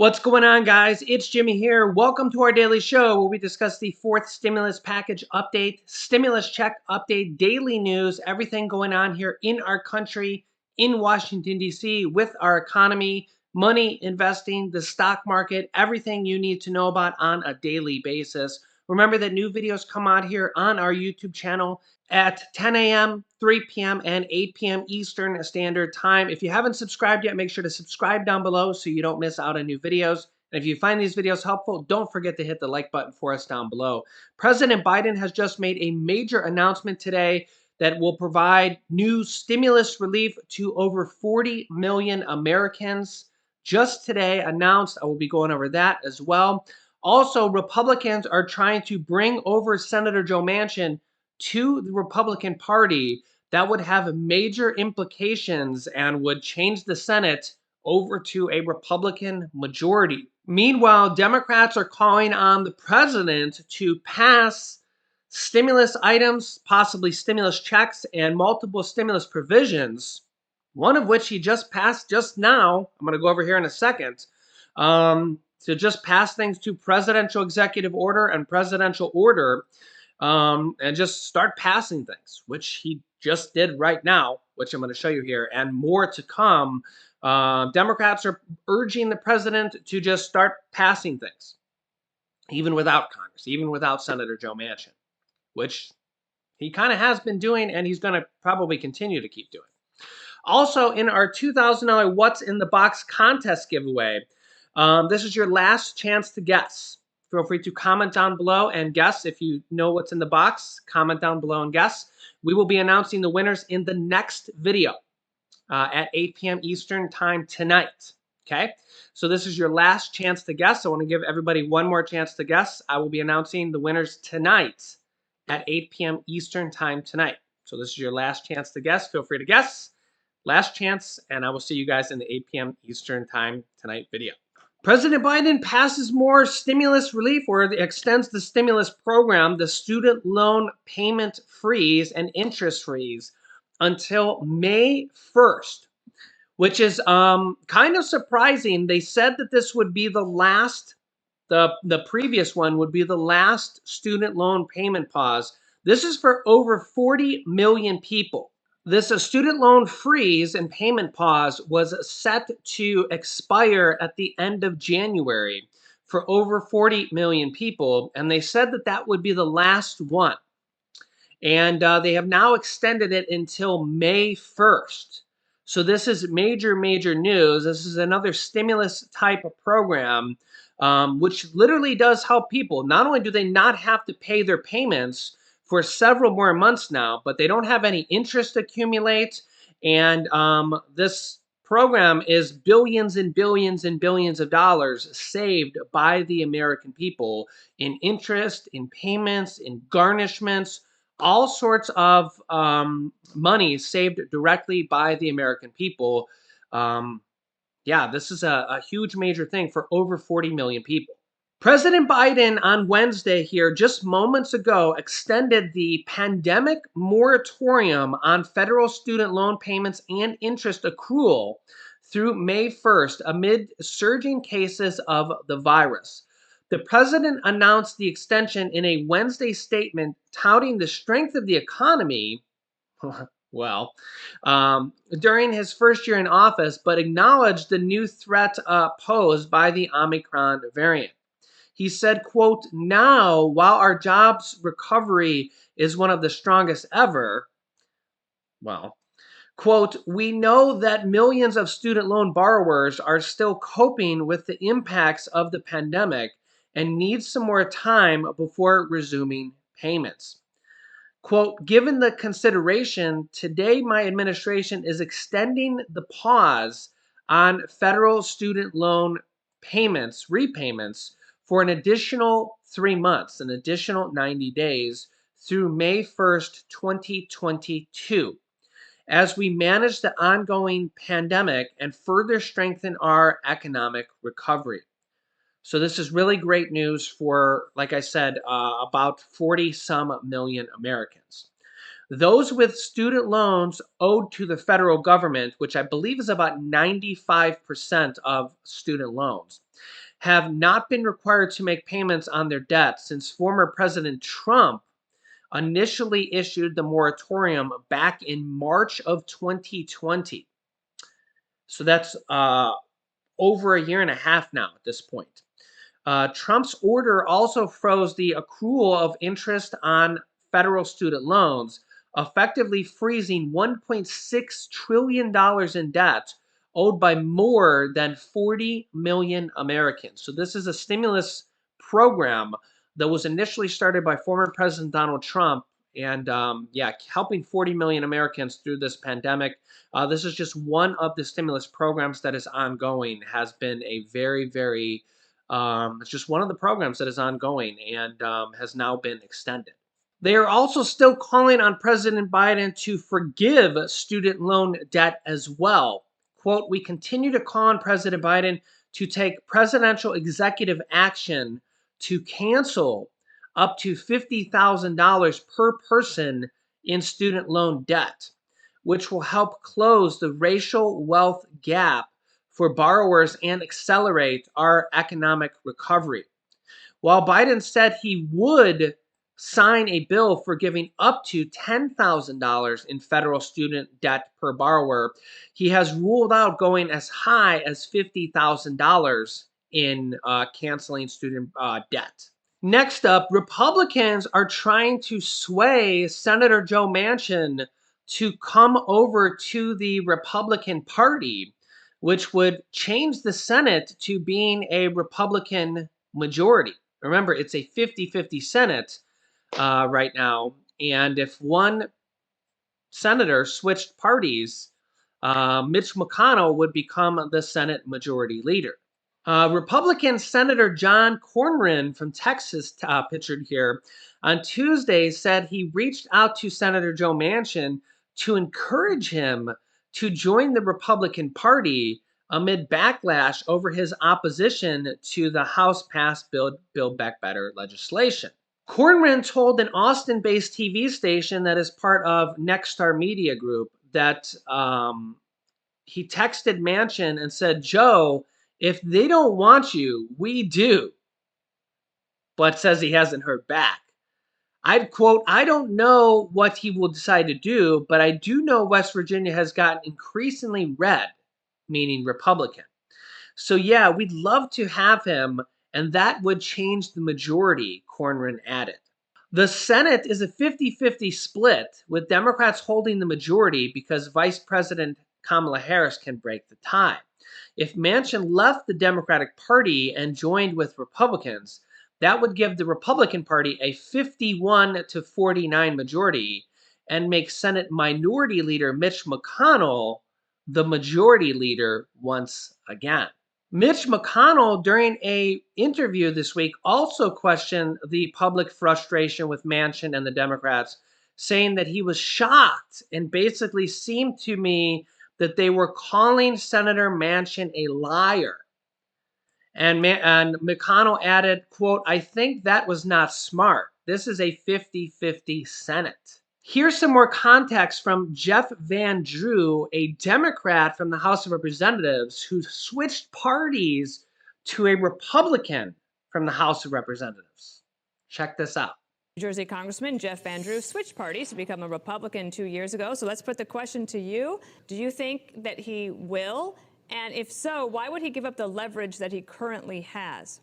What's going on, guys? It's Jimmy here. Welcome to our daily show where we discuss the fourth stimulus package update, stimulus check update, daily news, everything going on here in our country, in Washington, D.C., with our economy, money, investing, the stock market, everything you need to know about on a daily basis. Remember that new videos come out here on our YouTube channel at 10 a.m., 3 p.m., and 8 p.m. Eastern Standard Time. If you haven't subscribed yet, make sure to subscribe down below so you don't miss out on new videos. And if you find these videos helpful, don't forget to hit the like button for us down below. President Biden has just made a major announcement today that will provide new stimulus relief to over 40 million Americans. Just today announced, I will be going over that as well. Also, Republicans are trying to bring over Senator Joe Manchin to the Republican Party. That would have major implications and would change the Senate over to a Republican majority. Meanwhile, Democrats are calling on the president to pass stimulus items, possibly stimulus checks, and multiple stimulus provisions, one of which he just passed just now. I'm going to go over here in a second. To just pass things to presidential executive order and presidential order, and just start passing things, which he just did right now, which I'm going to show you here, and more to come. Democrats are urging the president to just start passing things, even without Congress, even without Senator Joe Manchin, which he kind of has been doing, and he's going to probably continue to keep doing. Also, in our $2,000 What's in the Box contest giveaway, this is your last chance to guess. Feel free to comment down below and guess. If you know what's in the box, comment down below and guess. We will be announcing the winners in the next video at 8 p.m. Eastern Time tonight. Okay, so this is your last chance to guess. I want to give everybody one more chance to guess. I will be announcing the winners tonight at 8 p.m. Eastern Time tonight. So this is your last chance to guess. Feel free to guess. Last chance, and I will see you guys in the 8 p.m. Eastern Time tonight video. President Biden passes more stimulus relief, or extends the stimulus program, the student loan payment freeze and interest freeze, until May 1st, which is kind of surprising. They said that this would be the last, the previous one would be the last student loan payment pause. This is for over 40 million people. This student loan freeze and payment pause was set to expire at the end of January for over 40 million people, and they said that that would be the last one. And they have now extended it until May 1st. So this is major, major news. This is another stimulus type of program, which literally does help people. Not only do they not have to pay their payments for several more months now, but they don't have any interest accumulate. And this program is billions and billions and billions of dollars saved by the American people in interest, in payments, in garnishments, all sorts of money saved directly by the American people. Yeah, this is a huge major thing for over 40 million people. President Biden on Wednesday here, just moments ago, extended the pandemic moratorium on federal student loan payments and interest accrual through May 1st amid surging cases of the virus. The president announced the extension in a Wednesday statement touting the strength of the economy, well, during his first year in office, but acknowledged the new threat posed by the Omicron variant. He said, quote, "Now, while our jobs recovery is one of the strongest ever," well, quote, "we know that millions of student loan borrowers are still coping with the impacts of the pandemic and need some more time before resuming payments." Quote, "Given the consideration, today my administration is extending the pause on federal student loan repayments, for an additional 3 months, an additional 90 days through May 1st, 2022, as we manage the ongoing pandemic and further strengthen our economic recovery." So this is really great news for, like I said, about 40 some million Americans. Those with student loans owed to the federal government, which I believe is about 95% of student loans, have not been required to make payments on their debt since former President Trump initially issued the moratorium back in March of 2020. So that's over a year and a half now at this point. Trump's order also froze the accrual of interest on federal student loans, effectively freezing $1.6 trillion in debt owed by more than 40 million Americans. So, this is a stimulus program that was initially started by former President Donald Trump and, helping 40 million Americans through this pandemic. This is just one of the stimulus programs that is ongoing, has been a very, very it's just one of the programs that is ongoing and has now been extended. They are also still calling on President Biden to forgive student loan debt as well. Quote, we continue to call on President Biden to take presidential executive action to cancel up to $50,000 per person in student loan debt, which will help close the racial wealth gap for borrowers and accelerate our economic recovery. While Biden said he would sign a bill for giving up to $10,000 in federal student debt per borrower, he has ruled out going as high as $50,000 in canceling student debt. Next up, Republicans are trying to sway Senator Joe Manchin to come over to the Republican Party, which would change the Senate to being a Republican majority. Remember, it's a 50-50 Senate right now. And if one senator switched parties, Mitch McConnell would become the Senate majority leader. Republican Senator John Cornyn from Texas, pictured here, on Tuesday said he reached out to Senator Joe Manchin to encourage him to join the Republican Party amid backlash over his opposition to the House-passed Build Back Better legislation. Cornyn told an Austin-based TV station that is part of Nexstar Media Group that he texted Manchin and said, Joe, if they don't want you, we do. But says he hasn't heard back. I'd quote, I don't know what he will decide to do, but I do know West Virginia has gotten increasingly red, meaning Republican. So yeah, we'd love to have him, and that would change the majority, Cornyn added. The Senate is a 50-50 split, with Democrats holding the majority because Vice President Kamala Harris can break the tie. If Manchin left the Democratic Party and joined with Republicans, that would give the Republican Party a 51-49 majority and make Senate Minority Leader Mitch McConnell the majority leader once again. Mitch McConnell, during an interview this week, also questioned the public frustration with Manchin and the Democrats, saying that he was shocked and basically seemed to me that they were calling Senator Manchin a liar. And McConnell added, quote, I think that was not smart. This is a 50-50 Senate. Here's some more context from Jeff Van Drew, a Democrat from the House of Representatives who switched parties to a Republican from the House of Representatives. Check this out. New Jersey Congressman Jeff Van Drew switched parties to become a Republican 2 years ago. So let's put the question to you. Do you think that he will? And if so, why would he give up the leverage that he currently has?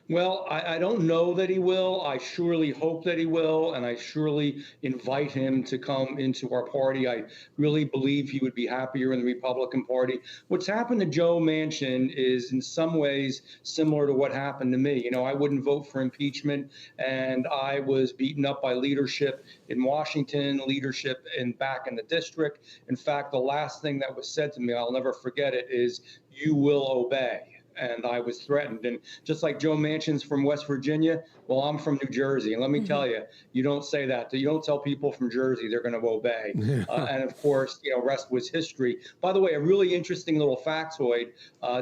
Well, I don't know that he will. I surely hope that he will, and I surely invite him to come into our party. I really believe he would be happier in the Republican Party. What's happened to Joe Manchin is in some ways similar to what happened to me. You know, I wouldn't vote for impeachment, and I was beaten up by leadership in Washington, leadership back in the district. In fact, the last thing that was said to me, I'll never forget it, is you will obey. And I was threatened. And just like Joe Manchin's from West Virginia, well, I'm from New Jersey. And let me tell you, you don't say that. You don't tell people from Jersey they're going to obey. And of course, you know, rest was history. By the way, a really interesting little factoid,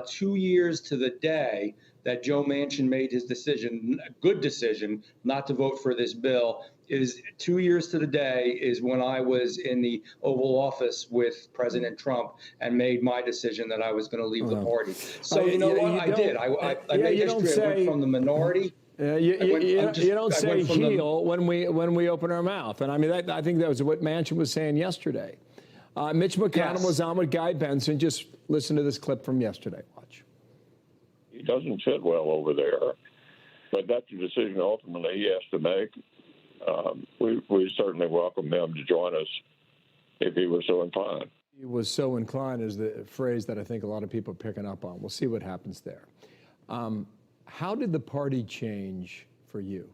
2 years to the day, that Joe Manchin made his decision, a good decision, not to vote for this bill, is 2 years to the day is when I was in the Oval Office with President Trump and made my decision that I was going to leave the party. So you know what? I did. I made history. I went from the minority. You don't say the heal when we open our mouth. And I mean, I think that was what Manchin was saying yesterday. Mitch McConnell was on with Guy Benson. Just listen to this clip from yesterday. Watch. He doesn't fit well over there, but that's a decision ultimately he has to make. We certainly welcome him to join us if he was so inclined. He was so inclined is the phrase that I think a lot of people are picking up on. We'll see what happens there. How did the party change for you?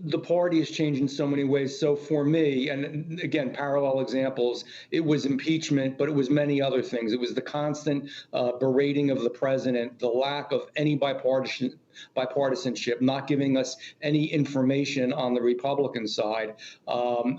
The party has changed in so many ways. So for me, and again, parallel examples, it was impeachment, but it was many other things. It was the constant berating of the president, the lack of any bipartisanship, not giving us any information on the Republican side,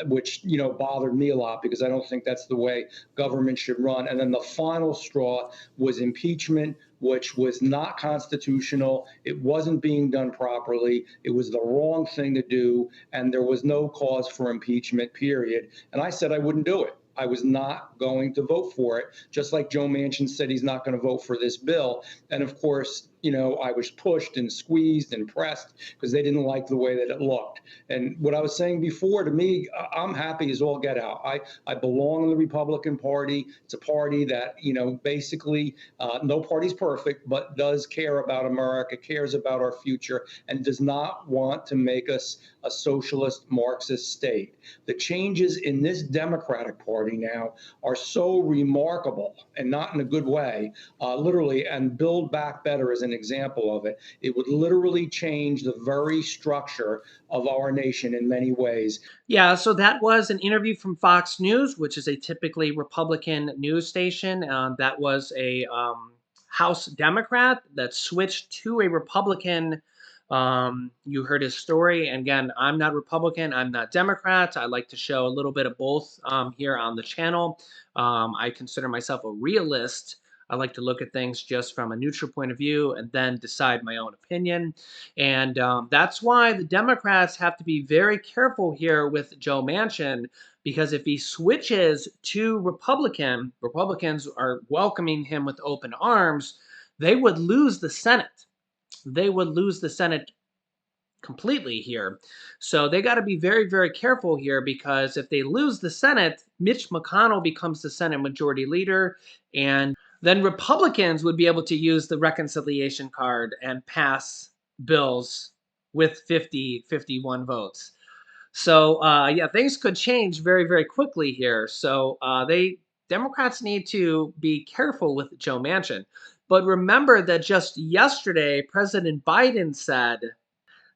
which, bothered me a lot because I don't think that's the way government should run. And then the final straw was impeachment, which was not constitutional. It wasn't being done properly. It was the wrong thing to do. And there was no cause for impeachment, period. And I said I wouldn't do it. I was not going to vote for it, just like Joe Manchin said he's not going to vote for this bill. And of course, I was pushed and squeezed and pressed because they didn't like the way that it looked. And what I was saying before, to me, I'm happy as all get out. I belong in the Republican Party. It's a party that, basically no party's perfect, but does care about America, cares about our future, and does not want to make us a socialist Marxist state. The changes in this Democratic Party now are so remarkable, and not in a good way, literally, and Build Back Better is an example of it. It would literally change the very structure of our nation in many ways. Yeah, so that was an interview from Fox News, which is a typically Republican news station. That was a House Democrat that switched to a Republican. You heard his story. And again, I'm not Republican. I'm not Democrat. I like to show a little bit of both here on the channel. I consider myself a realist. I like to look at things just from a neutral point of view and then decide my own opinion. And that's why the Democrats have to be very careful here with Joe Manchin, because if he switches to Republicans are welcoming him with open arms, they would lose the Senate. They would lose the Senate completely here. So they got to be very, very careful here, because if they lose the Senate, Mitch McConnell becomes the Senate Majority Leader, and then Republicans would be able to use the reconciliation card and pass bills with 51 votes. So yeah, things could change very, very quickly here. So Democrats need to be careful with Joe Manchin. But remember that just yesterday, President Biden said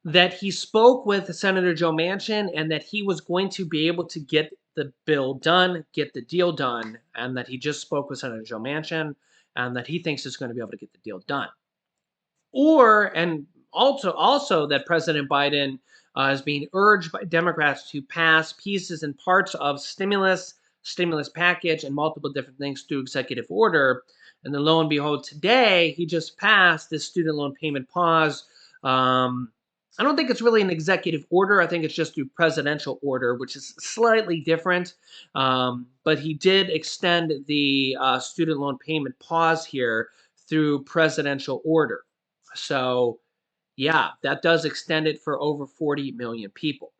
that he spoke with Senator Joe Manchin and that he was going to be able to get the bill done, get the deal done, and that he just spoke with Senator Joe Manchin and that he thinks he's going to be able to get the deal done. And also that President Biden is being urged by Democrats to pass pieces and parts of stimulus package, and multiple different things through executive order. And then lo and behold, today he just passed this student loan payment pause. I don't think it's really an executive order. I think it's just through presidential order, which is slightly different. But he did extend the student loan payment pause here through presidential order. So, yeah, that does extend it for over 40 million people.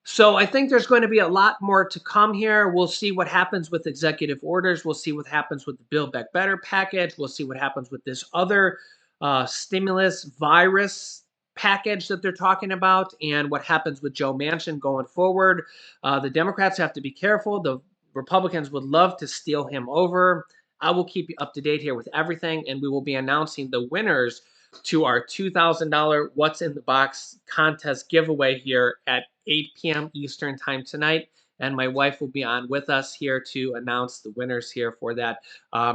So I think there's going to be a lot more to come here. We'll see what happens with executive orders. We'll see what happens with the Build Back Better package. We'll see what happens with this other stimulus virus package that they're talking about, and what happens with Joe Manchin going forward. The Democrats have to be careful. The Republicans would love to steal him over. I will keep you up to date here with everything, and we will be announcing the winners to our $2,000 What's in the Box contest giveaway here at 8 p.m. Eastern time tonight. And my wife will be on with us here to announce the winners here for that.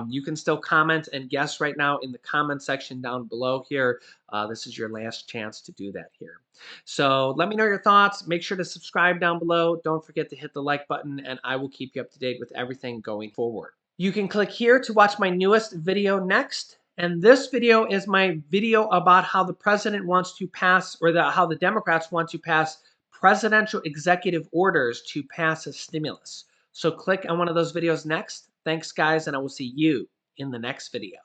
You can still comment and guess right now in the comment section down below here. This is your last chance to do that here. So let me know your thoughts. Make sure to subscribe down below. Don't forget to hit the like button, and I will keep you up to date with everything going forward. You can click here to watch my newest video next. And this video is my video about how the president wants to pass, or how the Democrats want to pass presidential executive orders to pass a stimulus. So click on one of those videos next. Thanks, guys, and I will see you in the next video.